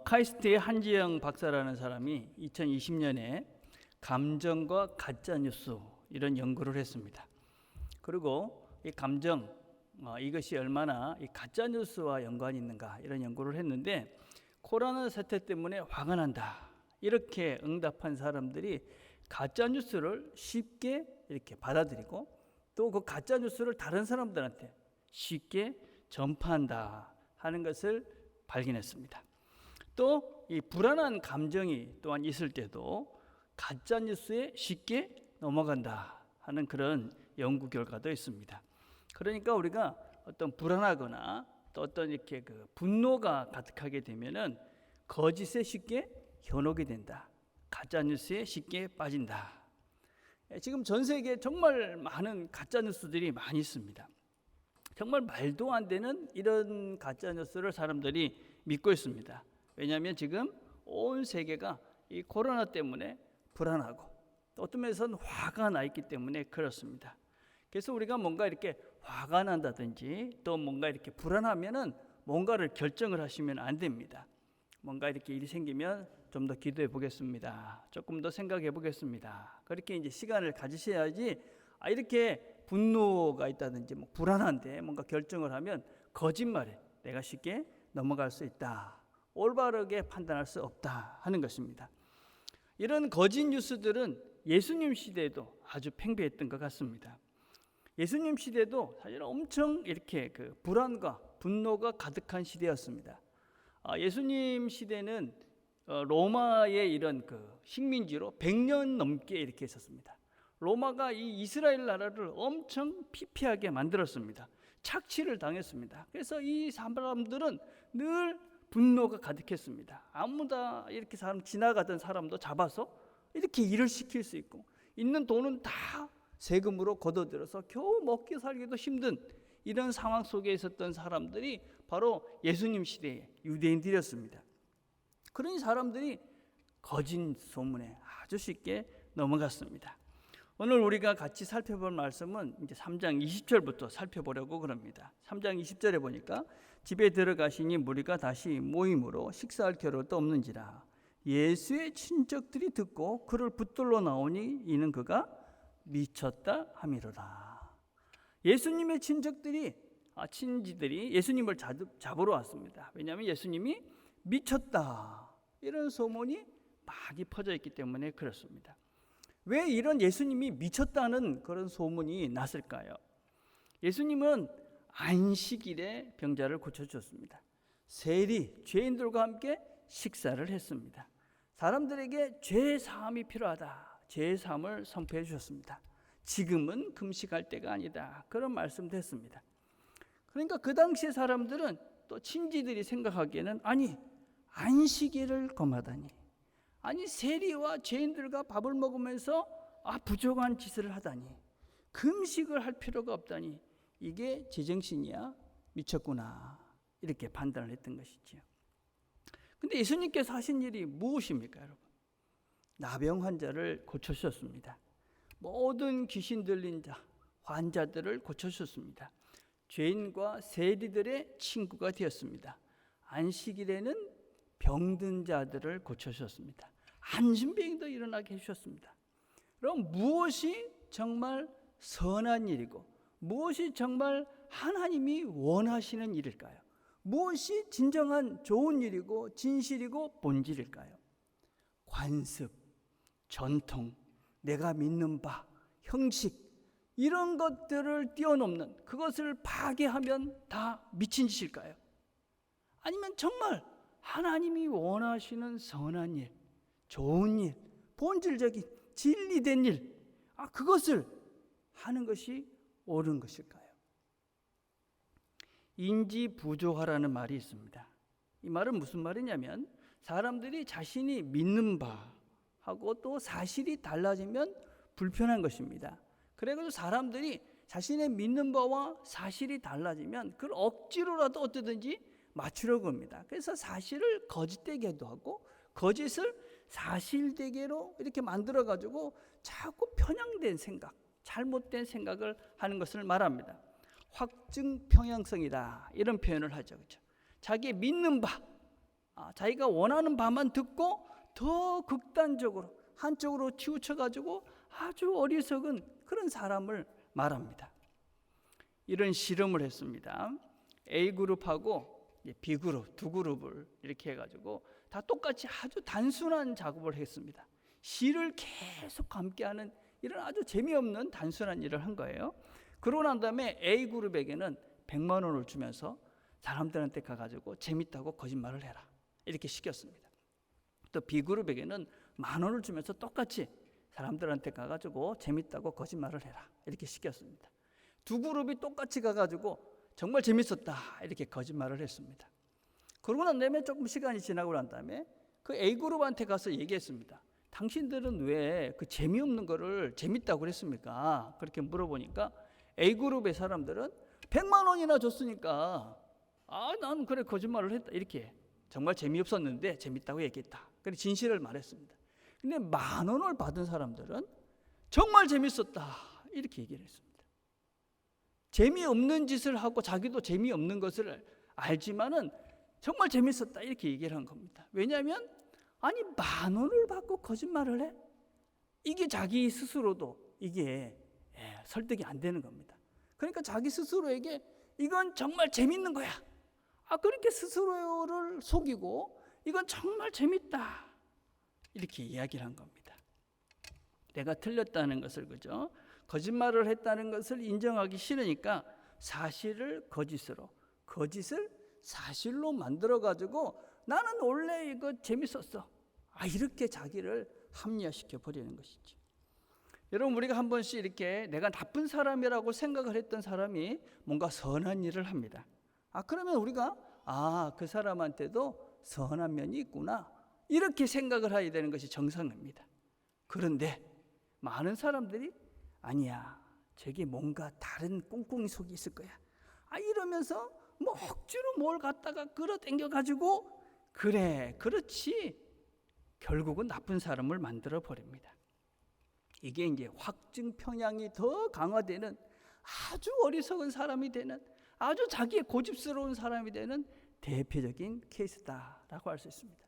카이스트의 한지영 박사라는 사람이 2020년에 감정과 가짜뉴스 이런 연구를 했습니다. 그리고 이 감정, 이것이 얼마나 이 가짜뉴스와 연관이 있는가 이런 연구를 했는데, 코로나 사태 때문에 화가 난다 이렇게 응답한 사람들이 가짜뉴스를 쉽게 이렇게 받아들이고 또 그 가짜뉴스를 다른 사람들한테 쉽게 전파한다 하는 것을 발견했습니다. 또 이 불안한 감정이 또한 있을 때도 가짜뉴스에 쉽게 넘어간다 하는 그런 연구 결과도 있습니다. 그러니까 우리가 어떤 불안하거나 또 어떤 이렇게 그 분노가 가득하게 되면은 거짓에 쉽게 현혹이 된다. 가짜뉴스에 쉽게 빠진다. 지금 전 세계에 정말 많은 가짜뉴스들이 많이 있습니다. 정말 말도 안 되는 이런 가짜뉴스를 사람들이 믿고 있습니다. 왜냐하면 지금 온 세계가 이 코로나 때문에 불안하고 또 어떤 면에서는 화가 나 있기 때문에 그렇습니다. 그래서 우리가 뭔가 이렇게 화가 난다든지 또 뭔가 이렇게 불안하면은 뭔가를 결정을 하시면 안 됩니다. 뭔가 이렇게 일이 생기면 좀 더 기도해 보겠습니다. 조금 더 생각해 보겠습니다. 그렇게 이제 시간을 가지셔야지, 이렇게 분노가 있다든지 뭐 불안한데 뭔가 결정을 하면 거짓말에 내가 쉽게 넘어갈 수 있다. 올바르게 판단할 수 없다 하는 것입니다. 이런 거짓 뉴스들은 예수님 시대에도 아주 팽배했던 것 같습니다. 예수님 시대도 사실 엄청 이렇게 그 불안과 분노가 가득한 시대였습니다. 예수님 시대는 로마의 이런 그 식민지로 100년 넘게 이렇게 있었습니다. 로마가 이 이스라엘 나라를 엄청 피폐하게 만들었습니다. 착취를 당했습니다. 그래서 이 사람들은 늘 분노가 가득했습니다. 아무나 이렇게 사람 지나가던 사람도 잡아서 이렇게 일을 시킬 수 있고, 있는 돈은 다 세금으로 걷어들여서 겨우 먹기 살기도 힘든 이런 상황 속에 있었던 사람들이 바로 예수님 시대의 유대인들이었습니다. 그런 사람들이 거짓 소문에 아주 쉽게 넘어갔습니다. 오늘 우리가 같이 살펴볼 말씀은 이제 3장 20절부터 살펴보려고 그럽니다. 3장 20절에 보니까 집에 들어가시니 무리가 다시 모임으로 식사할 겨를도 없는지라 예수의 친척들이 듣고 그를 붙들러 나오니 이는 그가 미쳤다 함이로라. 예수님의 친지들이 예수님을 잡으러 왔습니다. 왜냐하면 예수님이 미쳤다 이런 소문이 많이 퍼져 있기 때문에 그렇습니다. 왜 이런 예수님이 미쳤다는 그런 소문이 났을까요? 예수님은 안식일에 병자를 고쳐주셨습니다. 세리, 죄인들과 함께 식사를 했습니다. 사람들에게 죄 사함이 필요하다. 죄 사함을 선포해 주셨습니다. 지금은 금식할 때가 아니다. 그런 말씀도 했습니다. 그러니까 그 당시의 사람들은 또 친지들이 생각하기에는 안식일을 범하다니, 세리와 죄인들과 밥을 먹으면서 부정한 짓을 하다니, 금식을 할 필요가 없다니, 이게 제정신이야, 미쳤구나 이렇게 판단을 했던 것이죠. 근데 예수님께서 하신 일이 무엇입니까, 여러분? 나병 환자를 고쳐주셨습니다. 모든 귀신 들린 자, 환자들을 고쳐주셨습니다. 죄인과 세리들의 친구가 되었습니다. 안식일에는 병든 자들을 고쳐주셨습니다. 안심병도 일어나게 해주셨습니다. 그럼 무엇이 정말 선한 일이고 무엇이 정말 하나님이 원하시는 일일까요? 무엇이 진정한 좋은 일이고 진실이고 본질일까요? 관습, 전통, 내가 믿는 바, 형식 이런 것들을 뛰어넘는, 그것을 파괴하면 다 미친 짓일까요? 아니면 정말 하나님이 원하시는 선한 일, 좋은 일, 본질적인 진리된 일, 그것을 하는 것이 옳은 것일까요? 인지부조화라는 말이 있습니다. 이 말은 무슨 말이냐면 사람들이 자신이 믿는 바하고 또 사실이 달라지면 불편한 것입니다. 그래서 사람들이 자신의 믿는 바와 사실이 달라지면 그걸 억지로라도 어떻든지 맞추려고 합니다. 그래서 사실을 거짓되게도 하고 거짓을 사실되게로 이렇게 만들어가지고 자꾸 편향된 생각, 잘못된 생각을 하는 것을 말합니다. 확증 평양성이다 이런 표현을 하죠. 그렇죠? 자기 믿는 바, 자기가 원하는 바만 듣고 더 극단적으로 한쪽으로 치우쳐가지고 아주 어리석은 그런 사람을 말합니다. 이런 실험을 했습니다. A그룹하고 B그룹 두 그룹을 이렇게 해가지고 다 똑같이 아주 단순한 작업을 했습니다. 시를 계속 함께하는 이런 아주 재미없는 단순한 일을 한 거예요. 그러고 난 다음에 A그룹에게는 100만 원을 주면서 사람들한테 가가지고 재밌다고 거짓말을 해라 이렇게 시켰습니다. 또 B그룹에게는 10,000원을 주면서 똑같이 사람들한테 가가지고 재밌다고 거짓말을 해라 이렇게 시켰습니다. 두 그룹이 똑같이 가가지고 정말 재밌었다 이렇게 거짓말을 했습니다. 그러고 난 다음에 조금 시간이 지나고 난 다음에 그 A그룹한테 가서 얘기했습니다. 당신들은 왜 그 재미없는 거를 재밌다고 그랬습니까? 그렇게 물어보니까 A그룹의 사람들은 100만 원이나 줬으니까 난 그래 거짓말을 했다 이렇게 정말 재미없었는데 재밌다고 얘기했다. 그래 진실을 말했습니다. 근데 10,000원을 받은 사람들은 정말 재밌었다 이렇게 얘기를 했습니다. 재미없는 짓을 하고 자기도 재미없는 것을 알지만은 정말 재밌었다 이렇게 얘기를 한 겁니다. 왜냐하면 10,000원을 받고 거짓말을 해? 이게 자기 스스로도 이게 설득이 안 되는 겁니다. 그러니까 자기 스스로에게 이건 정말 재밌는 거야. 그렇게 스스로를 속이고 이건 정말 재밌다 이렇게 이야기를 한 겁니다. 내가 틀렸다는 것을 그죠? 거짓말을 했다는 것을 인정하기 싫으니까 사실을 거짓으로, 거짓을 사실로 만들어 가지고 나는 원래 이거 재밌었어. 이렇게 자기를 합리화시켜 버리는 것이죠. 여러분 우리가 한 번씩 이렇게 내가 나쁜 사람이라고 생각을 했던 사람이 뭔가 선한 일을 합니다. 그러면 우리가 그 사람한테도 선한 면이 있구나 이렇게 생각을 해야 되는 것이 정상입니다. 그런데 많은 사람들이 아니야 저게 뭔가 다른 꿍꿍이 속이 있을 거야 이러면서 뭐 억지로 뭘 갖다가 끌어당겨 가지고 그래 그렇지 결국은 나쁜 사람을 만들어 버립니다. 이게 이제 확증 편향이 더 강화되는 아주 어리석은 사람이 되는 아주 자기의 고집스러운 사람이 되는 대표적인 케이스다라고 할 수 있습니다.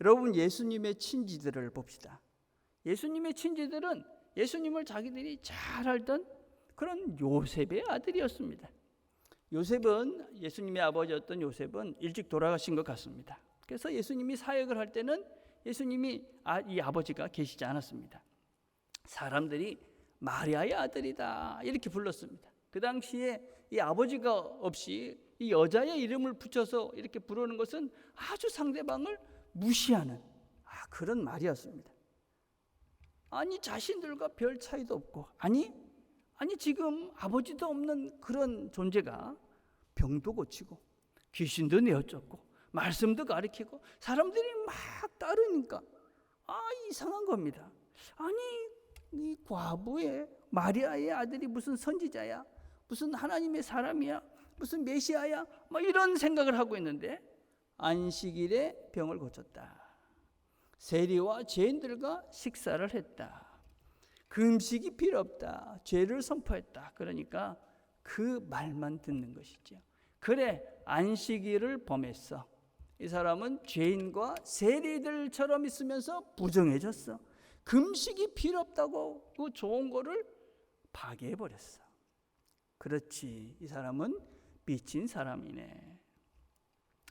여러분 예수님의 친지들을 봅시다. 예수님의 친지들은 예수님을 자기들이 잘 알던 그런 요셉의 아들이었습니다. 요셉은 예수님의 아버지였던 요셉은 일찍 돌아가신 것 같습니다. 그래서 예수님이 사역을 할 때는 예수님이 이 아버지가 계시지 않았습니다. 사람들이 마리아의 아들이다 이렇게 불렀습니다. 그 당시에 이 아버지가 없이 이 여자의 이름을 붙여서 이렇게 부르는 것은 아주 상대방을 무시하는 그런 말이었습니다. 자신들과 별 차이도 없고 아니 지금 아버지도 없는 그런 존재가 병도 고치고 귀신도 내어쫓고 말씀도 가르치고 사람들이 막 따르니까 이상한 겁니다. 이 과부의 마리아의 아들이 무슨 선지자야? 무슨 하나님의 사람이야? 무슨 메시아야? 이런 생각을 하고 있는데 안식일에 병을 고쳤다. 세리와 죄인들과 식사를 했다. 금식이 필요 없다. 죄를 선포했다. 그러니까 그 말만 듣는 것이죠. 그래 안식일을 범했어. 이 사람은 죄인과 세리들처럼 있으면서 부정해졌어. 금식이 필요 없다고 그 좋은 거를 파괴해버렸어. 그렇지 이 사람은 삐친 사람이네.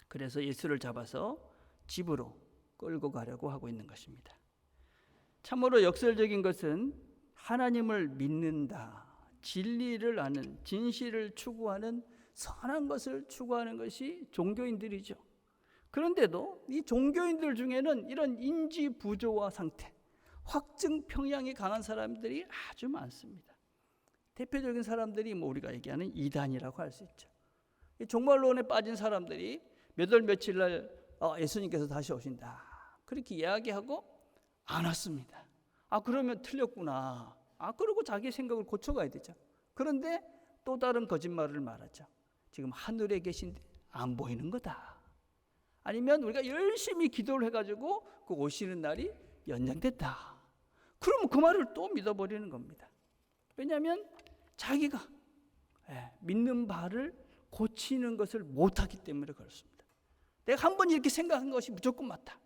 그래서 예수를 잡아서 집으로 끌고 가려고 하고 있는 것입니다. 참으로 역설적인 것은 하나님을 믿는다, 진리를 아는, 진실을 추구하는 선한 것을 추구하는 것이 종교인들이죠. 그런데도 이 종교인들 중에는 이런 인지 부조화 상태, 확증 편향이 강한 사람들이 아주 많습니다. 대표적인 사람들이 우리가 얘기하는 이단이라고 할 수 있죠. 이 종말론에 빠진 사람들이 몇 월 며칠 날 예수님께서 다시 오신다 그렇게 이야기하고 안 왔습니다. 그러면 틀렸구나. 그러고 자기 생각을 고쳐가야 되죠. 그런데 또 다른 거짓말을 말하죠. 지금 하늘에 계신데 안 보이는 거다. 아니면 우리가 열심히 기도를 해가지고 그 오시는 날이 연장됐다. 그러면 그 말을 또 믿어버리는 겁니다. 왜냐하면 자기가 믿는 바를 고치는 것을 못하기 때문에 그렇습니다. 내가 한번 이렇게 생각한 것이 무조건 맞다.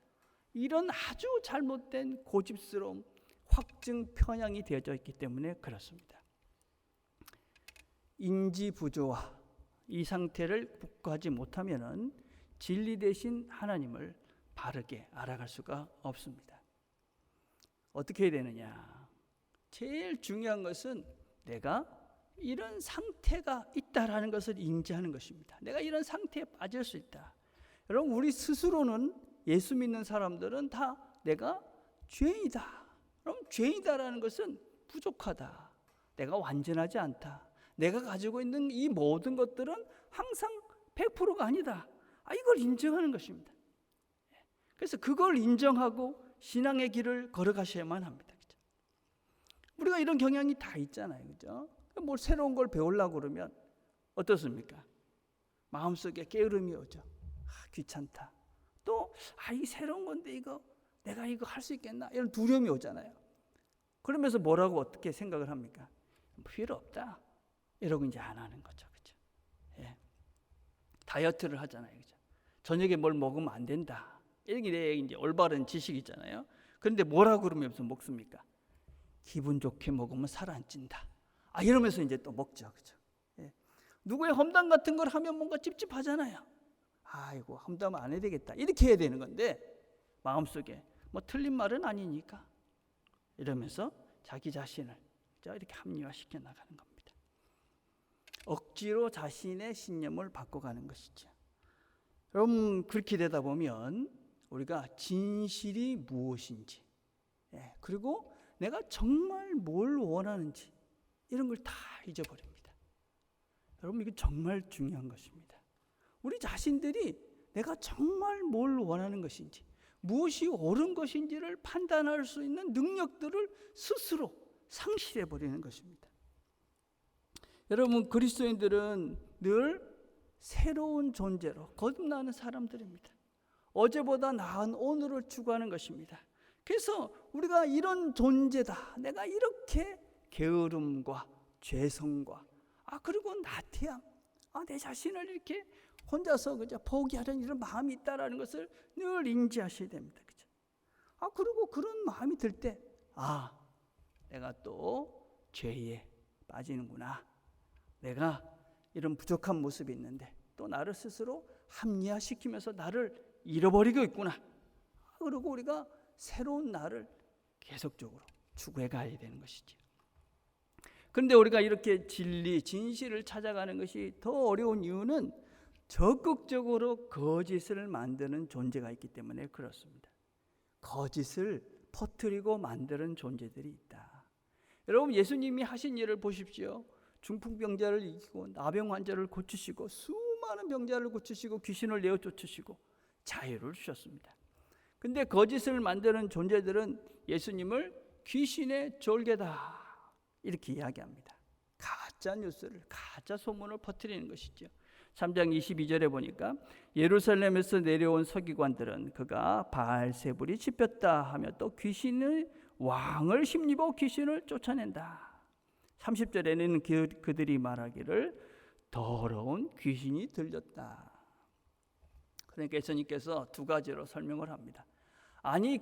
이런 아주 잘못된 고집스러움, 확증 편향이 되어져 있기 때문에 그렇습니다. 인지 부조화, 이 상태를 극복하지 못하면은 진리 대신 하나님을 바르게 알아갈 수가 없습니다. 어떻게 해야 되느냐? 제일 중요한 것은 내가 이런 상태가 있다라는 것을 인지하는 것입니다. 내가 이런 상태에 빠질 수 있다. 여러분, 우리 스스로는, 예수 믿는 사람들은 다 내가 죄인이다. 그럼 죄인이다라는 것은 부족하다. 내가 완전하지 않다. 내가 가지고 있는 이 모든 것들은 항상 100%가 아니다. 이걸 인정하는 것입니다. 그래서 그걸 인정하고 신앙의 길을 걸어가셔야만 합니다. 그죠? 우리가 이런 경향이 다 있잖아요. 그죠? 뭘 새로운 걸 배우려고 그러면 어떻습니까? 마음속에 게으름이 오죠. 귀찮다. 또 이 새로운 건데 내가 이거 할 수 있겠나? 이런 두려움이 오잖아요. 그러면서 뭐라고 어떻게 생각을 합니까? 필요 없다. 이러고 이제 안 하는 거죠. 그죠? 예. 다이어트를 하잖아요. 그죠? 저녁에 뭘 먹으면 안 된다. 이게 이제 올바른 지식이잖아요. 그런데 뭐라고 그러면서 먹습니까? 기분 좋게 먹으면 살 안 찐다. 이러면서 이제 또 먹죠. 그죠? 예. 누구의 험담 같은 걸 하면 뭔가 찝찝하잖아요. 아이고, 험담 안 해야 되겠다. 이렇게 해야 되는 건데, 마음속에 뭐 틀린 말은 아니니까 이러면서 자기 자신을 이렇게 합리화시켜 나가는 겁니다. 억지로 자신의 신념을 바꿔가는 것이죠. 여러분, 그렇게 되다 보면 우리가 진실이 무엇인지, 그리고 내가 정말 뭘 원하는지 이런 걸 다 잊어버립니다. 여러분, 이게 정말 중요한 것입니다. 우리 자신들이 내가 정말 뭘 원하는 것인지, 무엇이 옳은 것인지를 판단할 수 있는 능력들을 스스로 상실해 버리는 것입니다. 여러분, 그리스도인들은 늘 새로운 존재로 거듭나는 사람들입니다. 어제보다 나은 오늘을 추구하는 것입니다. 그래서 우리가 이런 존재다. 내가 이렇게 게으름과 죄성과 그리고 나태함, 내 자신을 이렇게 혼자서 그저 포기하려는 이런 마음이 있다라는 것을 늘 인지하셔야 됩니다. 그죠? 그리고 그런 마음이 들 때, 내가 또 죄에 빠지는구나. 내가 이런 부족한 모습이 있는데 또 나를 스스로 합리화시키면서 나를 잃어버리고 있구나. 그리고 우리가 새로운 나를 계속적으로 추구해 가야 되는 것이죠. 그런데 우리가 이렇게 진리, 진실을 찾아가는 것이 더 어려운 이유는 적극적으로 거짓을 만드는 존재가 있기 때문에 그렇습니다. 거짓을 퍼뜨리고 만드는 존재들이 있다. 여러분, 예수님이 하신 일을 보십시오. 중풍병자를 이기고 나병 환자를 고치시고 수많은 병자를 고치시고 귀신을 내어 쫓으시고 자유를 주셨습니다. 근데 거짓을 만드는 존재들은 예수님을 귀신의 졸개다 이렇게 이야기합니다. 가짜 뉴스를, 가짜 소문을 퍼뜨리는 것이죠. 3장 22절에 보니까 예루살렘에서 내려온 서기관들은 그가 바알세불이 짚혔다 하며 또 귀신의 왕을 힘입어 귀신을 쫓아낸다. 30절에는 그들이 말하기를 더러운 귀신이 들렸다. 그러니까 예수님께서 두 가지로 설명을 합니다.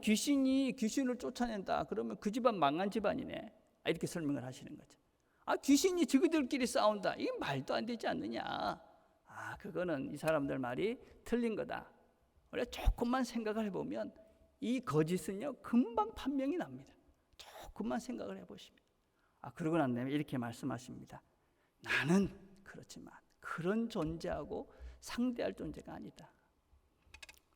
귀신을 쫓아낸다. 그러면 그 집안 망한 집안이네. 이렇게 설명을 하시는 거죠. 귀신이 저희들끼리 싸운다. 이게 말도 안 되지 않느냐. 그거는 이 사람들 말이 틀린 거다. 우리가 조금만 생각을 해보면 이 거짓은요 금방 판명이 납니다. 조금만 생각을 해보시면. 그러고 난 다음에 이렇게 말씀하십니다. 나는 그렇지만 그런 존재하고 상대할 존재가 아니다.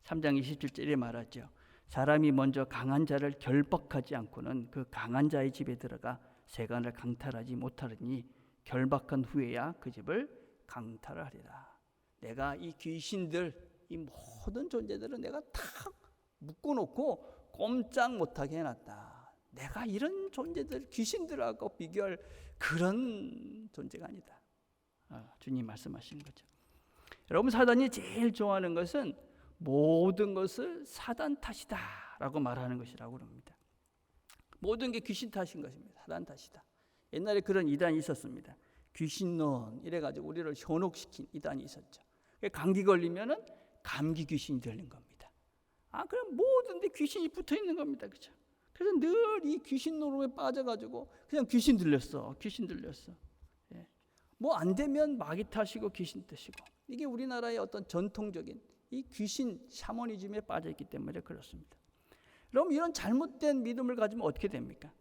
3장 27절에 말하죠. 사람이 먼저 강한 자를 결박하지 않고는 그 강한 자의 집에 들어가 세간을 강탈하지 못하느니 결박한 후에야 그 집을 강탈하리라. 내가 이 귀신들, 이 모든 존재들은 내가 다 묶어놓고 꼼짝 못하게 해놨다. 내가 이런 존재들, 귀신들하고 비교할 그런 존재가 아니다. 주님 말씀하시는 거죠. 여러분, 사단이 제일 좋아하는 것은 모든 것을 사단 탓이다 라고 말하는 것이라고 합니다. 모든 게 귀신 탓인 것입니다. 사단 탓이다. 옛날에 그런 이단이 있었습니다. 귀신론 이래가지고 우리를 현혹시킨 이단이 있었죠. 감기 걸리면은 감기 귀신이 들린 겁니다. 그럼 모든 데 귀신이 붙어 있는 겁니다. 그죠? 그래서 늘 이 귀신 노름에 빠져가지고 그냥 귀신 들렸어. 예. 뭐 안 되면 마귀 탓이고 귀신 탓이고, 이게 우리나라의 어떤 전통적인 이 귀신 샤머니즘에 빠져 있기 때문에 그렇습니다. 그럼 이런 잘못된 믿음을 가지면 어떻게 됩니까?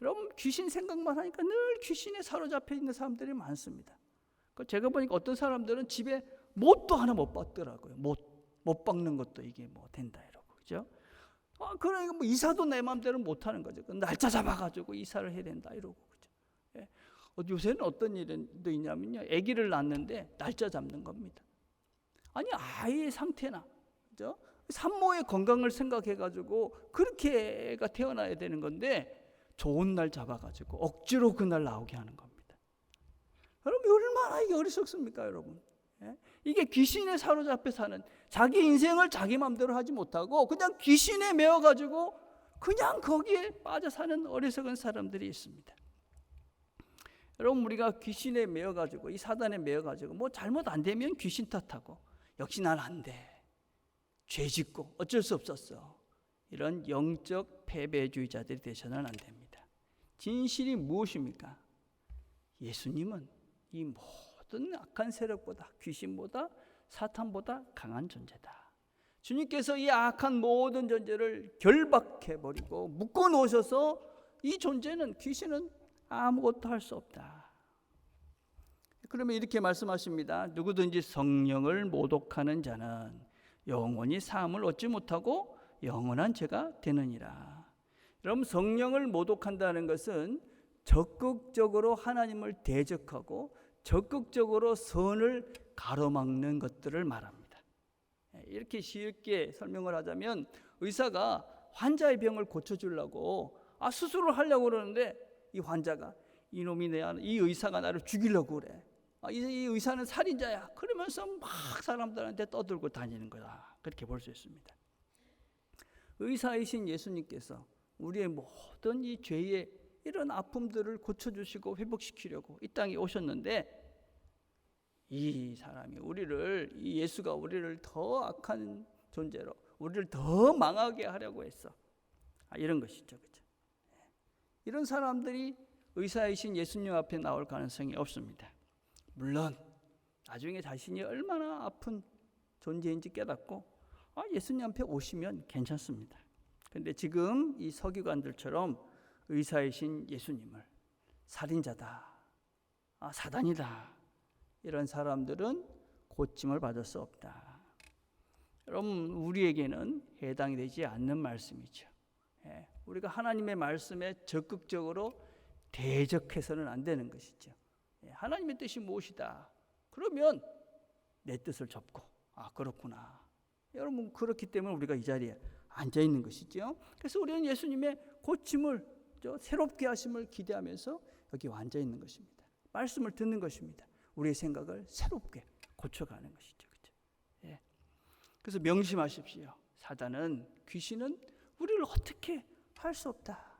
여러분, 귀신 생각만 하니까 늘 귀신에 사로잡혀 있는 사람들이 많습니다. 제가 보니까 어떤 사람들은 집에 못도 하나 못 박더라고요. 못 박는 것도 이게 뭐 된다 이러고, 그죠? 그러니까 뭐 이사도 내 마음대로 못 하는 거죠. 날짜 잡아가지고 이사를 해야 된다 이러고, 그죠? 예. 요새는 어떤 일도 있냐면요, 아기를 낳는데 날짜 잡는 겁니다. 아니, 아이의 상태나, 그죠? 산모의 건강을 생각해가지고 그렇게 애가 태어나야 되는 건데 좋은 날 잡아가지고 억지로 그날 나오게 하는 겁니다. 여러분, 얼마나 이게 어리석습니까, 여러분? 예? 이게 귀신에 사로잡혀 사는, 자기 인생을 자기 마음대로 하지 못하고 그냥 귀신에 매어가지고 그냥 거기에 빠져 사는 어리석은 사람들이 있습니다. 여러분, 우리가 귀신에 매어가지고, 이 사단에 매어가지고 뭐 잘못 안 되면 귀신 탓하고, 역시 난 안 돼, 죄 짓고 어쩔 수 없었어, 이런 영적 패배주의자들이 되셔서는 안 됩니다. 진실이 무엇입니까? 예수님은 이 모든 악한 세력보다, 귀신보다, 사탄보다 강한 존재다. 주님께서 이 악한 모든 존재를 결박해버리고 묶어 놓으셔서 이 존재는, 귀신은 아무것도 할 수 없다. 그러면 이렇게 말씀하십니다. 누구든지 성령을 모독하는 자는 영원히 사함을 얻지 못하고 영원한 죄가 되느니라. 여러분, 성령을 모독한다는 것은 적극적으로 하나님을 대적하고 적극적으로 선을 가로막는 것들을 말합니다. 이렇게 쉽게 설명을 하자면, 의사가 환자의 병을 고쳐주려고 수술을 하려고 그러는데 이 환자가, 이놈이 이 의사가 나를 죽이려고 그래, 이 의사는 살인자야, 그러면서 막 사람들한테 떠들고 다니는 거다. 그렇게 볼 수 있습니다. 의사이신 예수님께서 우리의 모든 이 죄의 이런 아픔들을 고쳐주시고 회복시키려고 이 땅에 오셨는데, 이 사람이 이 예수가 우리를 더 악한 존재로, 우리를 더 망하게 하려고 했어. 이런 것이죠, 그렇죠? 이런 사람들이 의사이신 예수님 앞에 나올 가능성이 없습니다. 물론 나중에 자신이 얼마나 아픈 존재인지 깨닫고 예수님 앞에 오시면 괜찮습니다. 그런데 지금 이 서기관들처럼 의사이신 예수님을 살인자다, 사단이다, 이런 사람들은 고침을 받을 수 없다. 여러분, 우리에게는 해당이 되지 않는 말씀이죠. 우리가 하나님의 말씀에 적극적으로 대적해서는 안 되는 것이죠. 하나님의 뜻이 무엇이다, 그러면 내 뜻을 접고, 그렇구나, 여러분, 그렇기 때문에 우리가 이 자리에 앉아 있는 것이죠. 그래서 우리는 예수님의 고침을, 새롭게 하심을 기대하면서 여기 앉아 있는 것입니다. 말씀을 듣는 것입니다. 우리의 생각을 새롭게 고쳐가는 것이죠, 그렇죠? 그래서 명심하십시오. 사단은, 귀신은 우리를 어떻게 할 수 없다.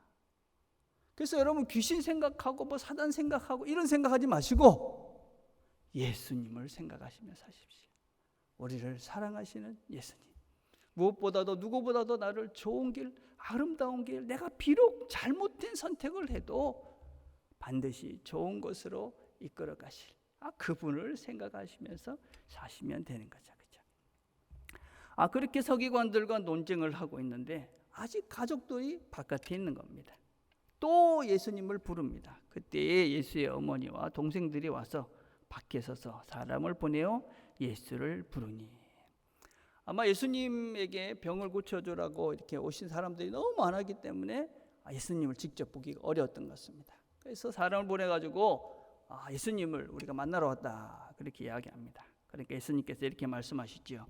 그래서 여러분, 귀신 생각하고 뭐 사단 생각하고 이런 생각하지 마시고 예수님을 생각하시며 사십시오. 우리를 사랑하시는 예수님, 무엇보다도 누구보다도 나를 좋은 길, 아름다운 길, 내가 비록 잘못된 선택을 해도 반드시 좋은 것으로 이끌어 가실 그분을 생각하시면서 사시면 되는 거죠, 그렇죠? 그렇게 서기관들과 논쟁을 하고 있는데 아직 가족들이 바깥에 있는 겁니다. 또 예수님을 부릅니다. 그때 예수의 어머니와 동생들이 와서 밖에 서서 사람을 보내어 예수를 부르니, 아마 예수님에게 병을 고쳐주라고 이렇게 오신 사람들이 너무 많았기 때문에 예수님을 직접 보기가 어려웠던 것 같습니다. 그래서 사람을 보내가지고 예수님을 우리가 만나러 왔다, 그렇게 이야기합니다. 그러니까 예수님께서 이렇게 말씀하시죠.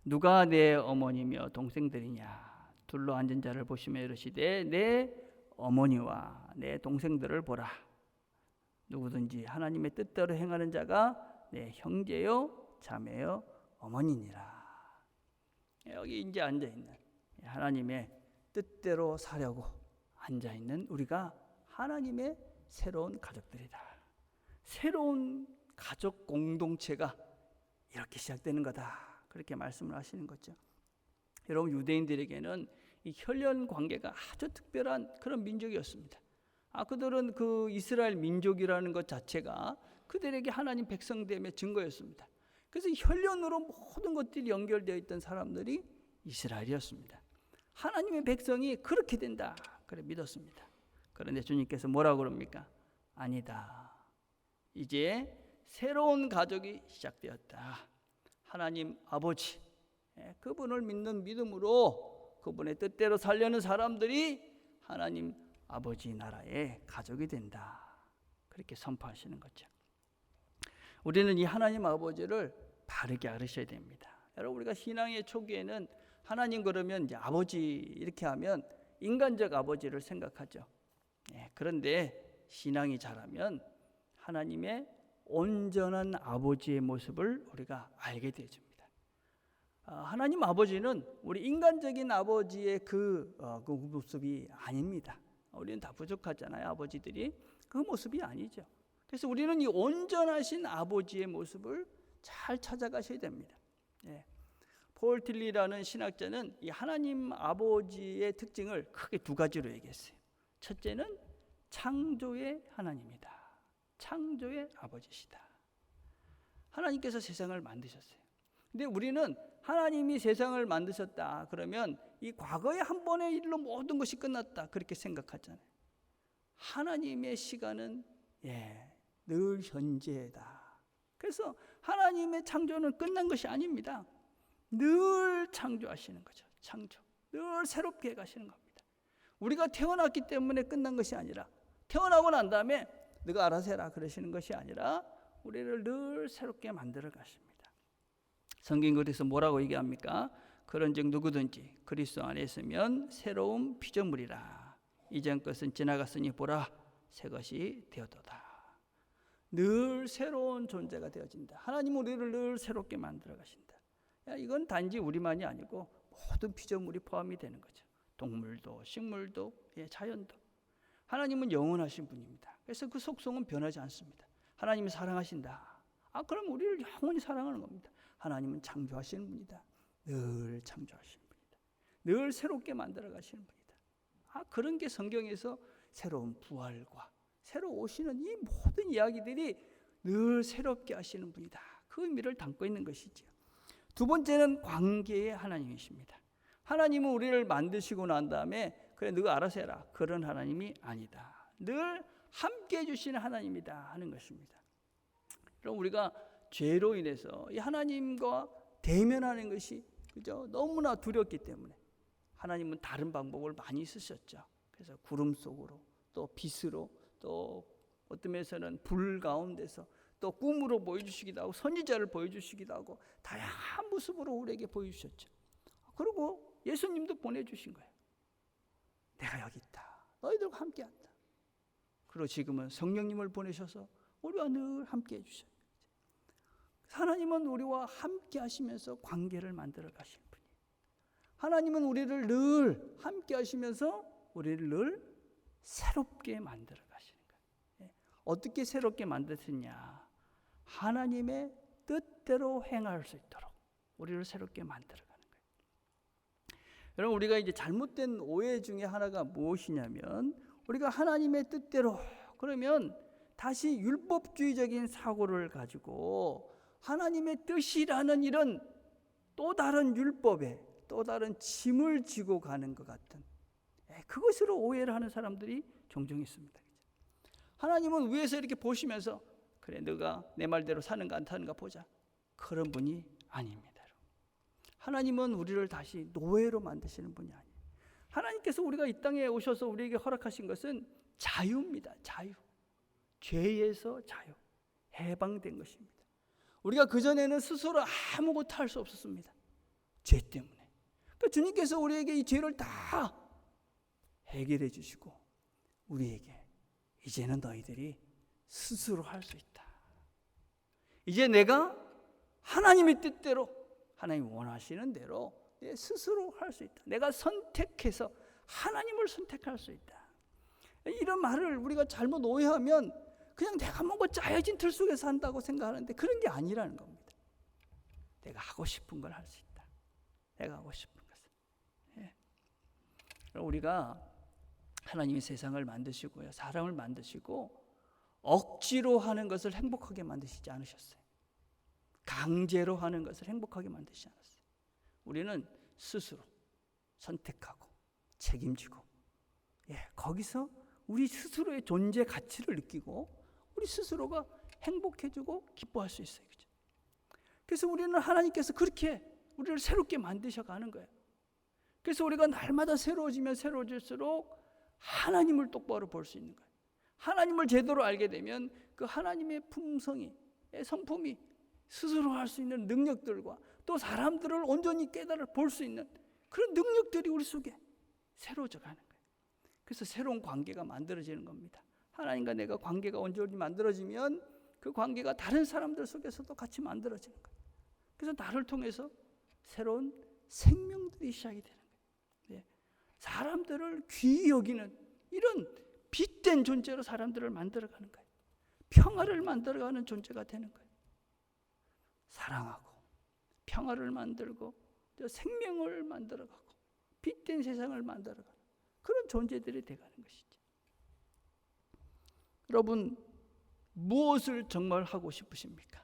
누가 내 어머니며 동생들이냐? 둘러 앉은 자를 보시며 이르시되 내 어머니와 내 동생들을 보라. 누구든지 하나님의 뜻대로 행하는 자가 내 형제요 자매요 어머니니라. 여기 이제 앉아있는, 하나님의 뜻대로 사려고 앉아있는 우리가 하나님의 새로운 가족들이다. 새로운 가족 공동체가 이렇게 시작되는 거다. 그렇게 말씀을 하시는 거죠. 여러분, 유대인들에게는 이 혈연 관계가 아주 특별한 그런 민족이었습니다. 그들은 그 이스라엘 민족이라는 것 자체가 그들에게 하나님 백성됨의 증거였습니다. 그래서 혈연으로 모든 것들이 연결되어 있던 사람들이 이스라엘이었습니다. 하나님의 백성이 그렇게 된다, 그래 믿었습니다. 그런데 주님께서 뭐라고 그럽니까? 아니다. 이제 새로운 가족이 시작되었다. 하나님 아버지, 그분을 믿는 믿음으로 그분의 뜻대로 살려는 사람들이 하나님 아버지 나라의 가족이 된다. 그렇게 선포하시는 거죠. 우리는 이 하나님 아버지를 바르게 알으셔야 됩니다. 여러분, 우리가 신앙의 초기에는 하나님 그러면 이제 아버지 이렇게 하면 인간적 아버지를 생각하죠. 그런데 신앙이 자라면 하나님의 온전한 아버지의 모습을 우리가 알게 되어집니다. 하나님 아버지는 우리 인간적인 아버지의 그 모습이 아닙니다. 우리는 다 부족하잖아요. 아버지들이 그 모습이 아니죠. 그래서 우리는 이 온전하신 아버지의 모습을 잘 찾아가셔야 됩니다. 폴 틸리라는 신학자는 이 하나님 아버지의 특징을 크게 두 가지로 얘기했어요. 첫째는 창조의 하나님이다. 창조의 아버지시다. 하나님께서 세상을 만드셨어요. 근데 우리는 하나님이 세상을 만드셨다 그러면 이 과거의 한 번의 일로 모든 것이 끝났다 그렇게 생각하잖아요. 하나님의 시간은 늘 현재다. 그래서 하나님의 창조는 끝난 것이 아닙니다. 늘 창조하시는 거죠. 창조. 늘 새롭게 해가시는 겁니다. 우리가 태어났기 때문에 끝난 것이 아니라 태어나고 난 다음에 너가 알아서 해라 그러시는 것이 아니라 우리를 늘 새롭게 만들어 가십니다. 성경 그래서 뭐라고 얘기합니까? 그런즉 누구든지 그리스도 안에 있으면 새로운 피조물이라. 이전 것은 지나갔으니 보라 새 것이 되었도다. 늘 새로운 존재가 되어진다. 하나님은 우리를 늘 새롭게 만들어 가신다. 이건 단지 우리만이 아니고 모든 피조물이 포함이 되는 거죠. 동물도 식물도 자연도. 하나님은 영원하신 분입니다. 그래서 그 속성은 변하지 않습니다. 하나님이 사랑하신다. 그럼 우리를 영원히 사랑하는 겁니다. 하나님은 창조하시는 분이다. 늘 창조하시는 분이다. 늘 새롭게 만들어 가시는 분이다. 그런 게 성경에서 새로운 부활과 새로 오시는 이 모든 이야기들이 늘 새롭게 하시는 분이다. 그 의미를 담고 있는 것이죠. 두 번째는 관계의 하나님이십니다. 하나님은 우리를 만드시고 난 다음에 그래 너가 알아서 해라 그런 하나님이 아니다. 늘 함께 해주시는 하나님이다 하는 것입니다. 그럼 우리가 죄로 인해서 이 하나님과 대면하는 것이 그죠? 너무나 두렵기 때문에 하나님은 다른 방법을 많이 쓰셨죠. 그래서 구름 속으로 또 빛으로 또 어떤 면에서는 불 가운데서 또 꿈으로 보여주시기도 하고 선지자를 보여주시기도 하고 다양한 모습으로 우리에게 보여주셨죠. 그리고 예수님도 보내주신 거예요. 내가 여기 있다. 너희들과 함께한다. 그리고 지금은 성령님을 보내셔서 우리와 늘 함께 해주셔요. 하나님은 우리와 함께 하시면서 관계를 만들어 가시는 분이에요. 하나님은 우리를 늘 함께 하시면서 우리를 늘 새롭게 만들어 가시는 거예요. 어떻게 새롭게 만드셨냐? 하나님의 뜻대로 행할 수 있도록 우리를 새롭게 만들어 가는 거예요. 여러분, 우리가 이제 잘못된 오해 중에 하나가 무엇이냐면 우리가 하나님의 뜻대로 그러면 다시 율법주의적인 사고를 가지고 하나님의 뜻이라는 이런 또 다른 율법에 또 다른 짐을 지고 가는 것 같은 그것으로 오해를 하는 사람들이 종종 있습니다. 하나님은 위에서 이렇게 보시면서 그래 너가 내 말대로 사는가 안 사는가 보자 그런 분이 아닙니다. 하나님은 우리를 다시 노예로 만드시는 분이 아니에요. 하나님께서 우리가 이 땅에 오셔서 우리에게 허락하신 것은 자유입니다. 자유. 죄에서 자유. 해방된 것입니다. 우리가 그전에는 스스로 아무것도 할 수 없었습니다. 죄 때문에. 그러니까 주님께서 우리에게 이 죄를 다 해결해 주시고 우리에게 이제는 너희들이 스스로 할 수 있다. 이제 내가 하나님의 뜻대로 하나님이 원하시는 대로 내 스스로 할 수 있다. 내가 선택해서 하나님을 선택할 수 있다. 이런 말을 우리가 잘못 오해하면 그냥 내가 뭔가 짜여진 틀 속에서 산다고 생각하는데 그런 게 아니라는 겁니다. 내가 하고 싶은 걸 할 수 있다. 내가 하고 싶은 것을. 예. 우리가 하나님이 세상을 만드시고요, 사람을 만드시고 억지로 하는 것을 행복하게 만드시지 않으셨어요. 강제로 하는 것을 행복하게 만드시지 않았어요. 우리는 스스로 선택하고 책임지고, 거기서 우리 스스로의 존재 가치를 느끼고 우리 스스로가 행복해지고 기뻐할 수 있어요. 그죠? 그래서 우리는 하나님께서 그렇게 우리를 새롭게 만드셔가는 거예요. 그래서 우리가 날마다 새로워지면 새로워질수록 하나님을 똑바로 볼 수 있는 거예요. 하나님을 제대로 알게 되면 그 하나님의 품성이, 성품이 스스로 할 수 있는 능력들과 또 사람들을 온전히 깨달아 볼 수 있는 그런 능력들이 우리 속에 새로워져 가는 거예요. 그래서 새로운 관계가 만들어지는 겁니다. 하나님과 내가 관계가 온전히 만들어지면 그 관계가 다른 사람들 속에서도 같이 만들어지는 거예요. 그래서 나를 통해서 새로운 생명들이 시작이 되는 거예요. 사람들을 귀히 여기는 이런 빛된 존재로 사람들을 만들어가는 거예요. 평화를 만들어가는 존재가 되는 거예요. 사랑하고 평화를 만들고 생명을 만들어가고 빛된 세상을 만들어가는 그런 존재들이 되어가는 것이죠. 여러분, 무엇을 정말 하고 싶으십니까?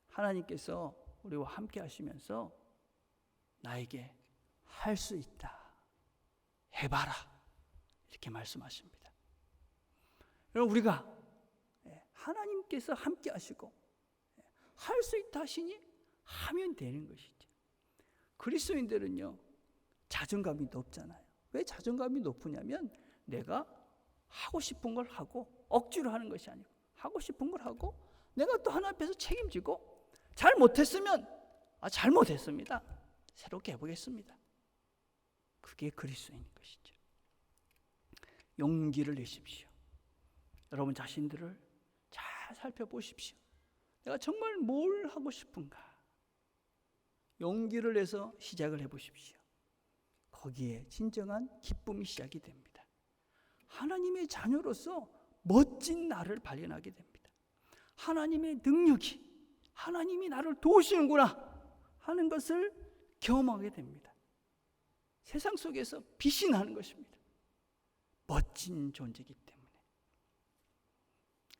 하나님께서 우리와 함께 하시면서 나에게 할 수 있다, 해봐라, 이렇게 말씀하십니다. 여러분, 우리가 하나님께서 함께 하시고 할 수 있다 하시니 하면 되는 것이죠. 그리스도인들은요, 자존감이 높잖아요. 왜 자존감이 높으냐면 내가 하고 싶은 걸 하고 억지로 하는 것이 아니고 하고 싶은 걸 하고 내가 또 하나님 앞에서 책임지고 잘못했으면 잘못했습니다, 새롭게 해보겠습니다. 그게 그리스도인 것이죠. 용기를 내십시오. 여러분 자신들을 잘 살펴보십시오. 내가 정말 뭘 하고 싶은가? 용기를 내서 시작을 해보십시오. 거기에 진정한 기쁨이 시작이 됩니다. 하나님의 자녀로서 멋진 나를 발견하게 됩니다. 하나님의 능력이, 하나님이 나를 도우시는구나 하는 것을 경험하게 됩니다. 세상 속에서 빛이 나는 것입니다. 멋진 존재이기 때문에.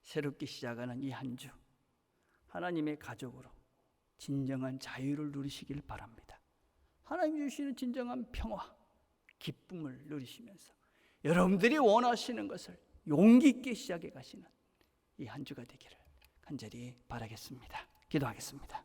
새롭게 시작하는 이 한 주, 하나님의 가족으로 진정한 자유를 누리시길 바랍니다. 하나님 주시는 진정한 평화, 기쁨을 누리시면서 여러분들이 원하시는 것을 용기 있게 시작해 가시는 이 한 주가 되기를 간절히 바라겠습니다. 기도하겠습니다.